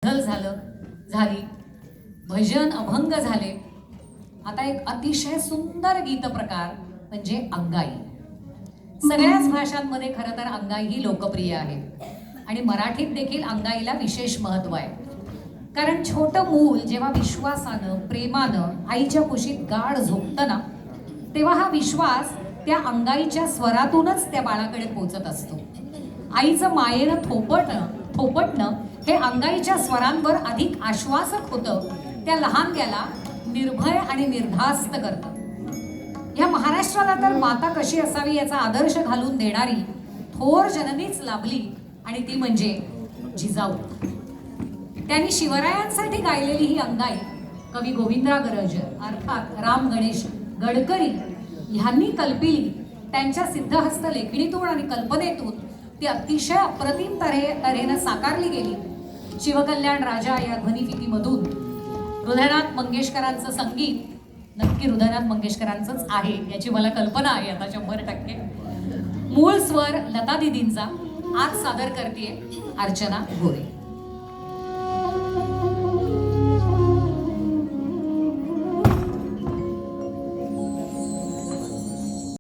झाली, भजन अभंग झाले. आता एक अतिशय सुंदर गीत प्रकार म्हणजे अंगाई. सगळ्याच भाषांमध्ये खरं तर अंगाई ही लोकप्रिय आहे आणि मराठीत देखील अंगाईला विशेष महत्त्व आहे. कारण छोटं मूल जेव्हा विश्वासानं प्रेमानं आईच्या कुशीत गाढ झोपतं ना, तेव्हा हा विश्वास त्या अंगाईच्या स्वरातूनच त्या बाळाकडे पोचत असतो. आईचं मायेनं थोपटणं हे अंगाईच्या स्वरांवर अधिक आश्वासक होतं, त्या लहानग्याला निर्भय आणि निर्धास्त करतं. या महाराष्ट्राला तर माता कशी असावी याचा आदर्श घालून देणारी थोर जननीच लाभली आणि ती म्हणजे जिजाऊ. त्यांनी शिवरायांसाठी गायलेली ही अंगाई कवी गोविंदराव अर्थात राम गणेश गडकरी ह्यांनी कल्पिली. त्यांच्या सिद्धहस्त लेखणीतून आणि कल्पनेतून ती अतिशय अप्रतिम तऱ्हेनं साकारली गेली. शिवकल्याण राजा या ध्वनिफितीमधून हृदयनाथ मंगेशकरांचं संगीत नक्की हृदयनाथ मंगेशकरांचंच आहे याची मला कल्पना आहे आता 100%. मूळ स्वर लता दिदींचा आज सादर करते अर्चना गोरे.